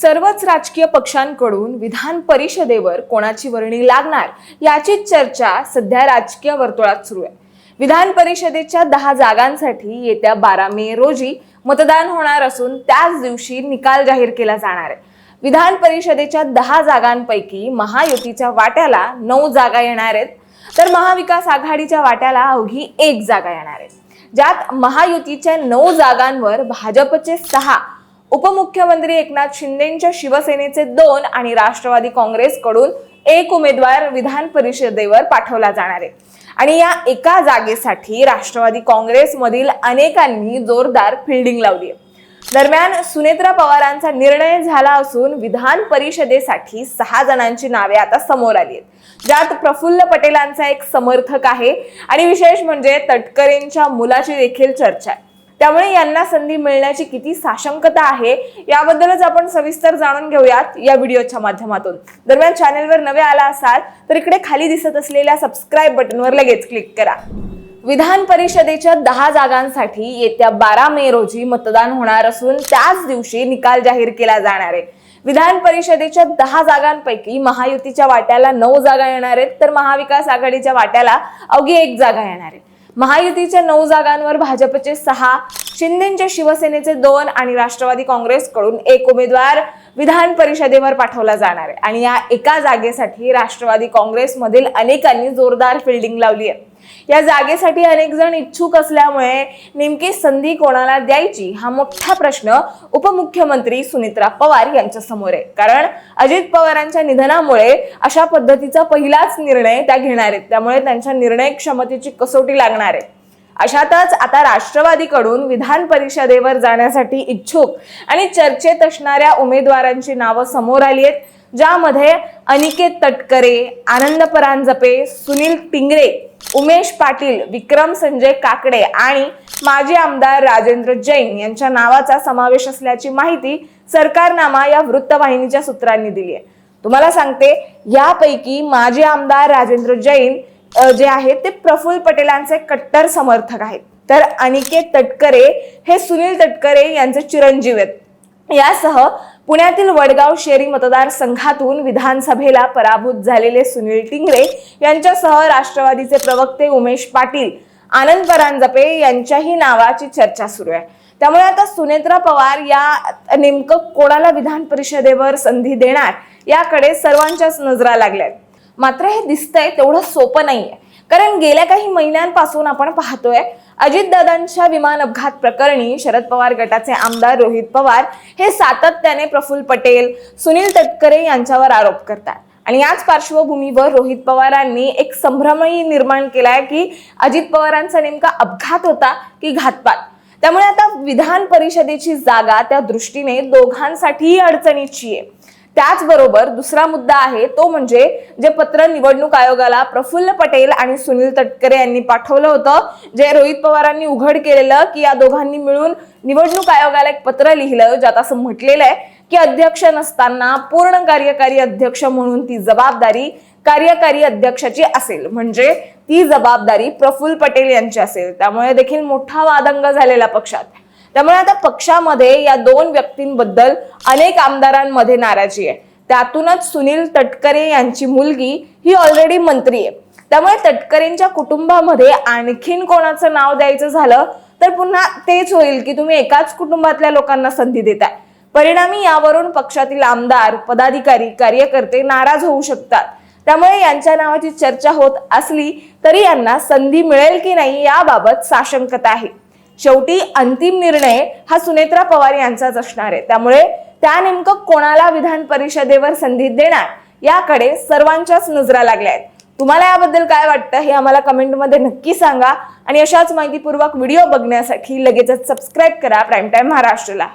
सर्वच राजकीय पक्षांकडून विधान परिषदेवर कोणाची वर्णी लागणार याची चर्चा सध्या राजकीय वर्तुळात सुरू आहे। विधान परिषदेच्या 10 जागांसाठी येत्या 12 मे रोजी मतदान होणार असून त्याच दिवशी निकाल जाहीर केला जाणार आहे। विधान परिषदेच्या 10 जागांपैकी महायुतीच्या वाट्याला 9 जागा येणार आहेत, तर महाविकास आघाडीच्या वाट्याला अवघी 1 जागा येणार आहे। ज्यात महायुतीच्या 9 जागांवर भाजपचे 6, उपमुख्यमंत्री एकनाथ शिंदेंच्या शिवसेनेचे 2 आणि राष्ट्रवादी काँग्रेसकडून 1 उमेदवार विधान परिषदेवर पाठवला जाणार आहे। आणि या एका जागेसाठी राष्ट्रवादी काँग्रेसमधील अनेकांनी जोरदार फिल्डिंग लावली आहे। दरम्यान सुनेत्रा पवारांचा निर्णय झाला असून विधान परिषदेसाठी 6 जणांची नावे आता समोर आली आहेत, ज्यात प्रफुल्ल पटेलांचा एक समर्थक आहे आणि विशेष म्हणजे तटकरेंच्या मुलाची देखील चर्चा आहे। त्यामुळे यांना संधी मिळण्याची किती साशंकता आहे याबद्दलच आपण सविस्तर जाणून घेऊयात या व्हिडिओच्या माध्यमातून। दरम्यान चॅनलवर नवे आला असाल तर इकडे खाली दिसत असलेल्या सबस्क्राइब बटनवर लगेच क्लिक करा। विधान परिषदेच्या 10 जागांसाठी येत्या 12 मे रोजी मतदान होणार असून त्याच दिवशी निकाल जाहीर केला जाणार आहे। विधान परिषदेच्या 10 जागांपैकी महायुतीच्या वाट्याला 9 जागा येणार आहेत, तर महाविकास आघाडीच्या वाट्याला अवघी 1 जागा येणार आहे। महायुतीच्या 9 जागांवर भाजपचे 6, शिंदेच्या शिवसेनेचे 2 आणि राष्ट्रवादी काँग्रेसकडून 1 उमेदवार विधान परिषदेवर पाठवला जाणार आहे। आणि या एका जागेसाठी राष्ट्रवादी काँग्रेसमधील अनेकांनी जोरदार फिल्डिंग लावली आहे। या जागेसाठी अनेक जण इच्छुक असल्यामुळे नेमकी संधी कोणाला द्यायची हा मोठा प्रश्न उपमुख्यमंत्री सुनेत्रा पवार यांच्या समोर आहे। कारण अजित पवारांच्या निधनामुळे अशा पद्धतीचा पहिलाच निर्णय त्या घेणार आहेत, त्यामुळे त्यांच्या निर्णय क्षमतेची कसोटी लागणार आहे। अशातच आता राष्ट्रवादीकडून विधान परिषदेवर जाण्यासाठी इच्छुक आणि चर्चेत असणाऱ्या उमेदवारांची नावं समोर आली आहेत, ज्यामध्ये अनिकेत तटकरे, आनंद परांजपे, सुनील टिंगरे, उमेश पाटील, विक्रम संजय काकडे आणि माजी आमदार राजेंद्र जैन यांच्या नावाचा समावेश असल्याची माहिती सरकारनामा या वृत्तवाहिनीच्या सूत्रांनी दिली आहे। तुम्हाला सांगते, यापैकी माजी आमदार राजेंद्र जैन जे आहेत ते प्रफुल्ल पटेलांचे कट्टर समर्थक आहेत, तर अनिकेत तटकरे हे सुनील तटकरे यांचे चिरंजीव आहेत। यासह पुण्यातील वडगाव शेरी मतदारसंघातून विधानसभेला पराभूत झालेले सुनील टिंगरे यांच्यासह राष्ट्रवादीचे प्रवक्ते उमेश पाटील, आनंद परांजपे यांच्याही नावाची चर्चा सुरू आहे। त्यामुळे आता सुनेत्रा पवार या नेमकं कोणाला विधान परिषदेवर संधी देणार याकडे सर्वांच्याच नजरा लागल्यात। मात्र हे दिसतंय तेवढं सोपं नाहीये, कारण गेल्या काही महिन्यांपासून आपण पाहतोय अजितदादांच्या विमान अपघात प्रकरणी शरद पवार गटाचे आमदार रोहित पवार हे सातत्याने प्रफुल्ल पटेल, सुनील तटकरे यांच्यावर आरोप करतात। आणि याच पार्श्वभूमीवर रोहित पवारांनी एक संभ्रमही निर्माण केलाय की अजित पवारांचा नेमका अपघात होता की घातपात। त्यामुळे आता विधान परिषदेची जागा त्या दृष्टीने दोघांसाठीही अडचणीची आहे। त्याचबरोबर दुसरा मुद्दा आहे तो म्हणजे जे पत्र निवडणूक आयोगाला प्रफुल्ल पटेल आणि सुनील तटकरे यांनी पाठवलं होतं, जे रोहित पवारांनी उघड केलेलं की या दोघांनी मिळून निवडणूक आयोगाला एक पत्र लिहिलं, ज्यात असं म्हटलेलं आहे की अध्यक्ष नसताना पूर्ण कार्यकारी अध्यक्ष म्हणून ती जबाबदारी कार्यकारी अध्यक्षाची असेल, म्हणजे ती जबाबदारी प्रफुल्ल पटेल यांची असेल। त्यामुळे देखील मोठा वादंग झालेला पक्षात। त्यामुळे आता पक्षामध्ये या 2 व्यक्तींबद्दल अनेक आमदारांमध्ये नाराजी आहे। त्यातूनच सुनील तटकरे यांची मुलगी ही ऑलरेडी मंत्री आहे। त्यामुळे तटकरेंच्या कुटुंबामध्ये आणखीन कोणाचं नाव द्यायचं झालं तर पुन्हा तेच होईल की तुम्ही एकाच कुटुंबातल्या लोकांना संधी देताय। परिणामी यावरून पक्षातील आमदार, पदाधिकारी, कार्यकर्ते नाराज होऊ शकतात। त्यामुळे यांच्या नावाची चर्चा होत असली तरी यांना संधी मिळेल की नाही याबाबत साशंकता आहे। शेवटी अंतिम निर्णय हा सुनेत्रा पवार यांचाच असणार आहे। त्यामुळे त्या नेमकं कोणाला विधान परिषदेवर संधी देणार याकडे सर्वांच्याच नजरा लागल्या आहेत। तुम्हाला याबद्दल काय वाटतं हे आम्हाला कमेंटमध्ये नक्की सांगा आणि अशाच माहितीपूर्वक व्हिडिओ बघण्यासाठी लगेचच सबस्क्राइब करा प्राईम टाइम महाराष्ट्रला।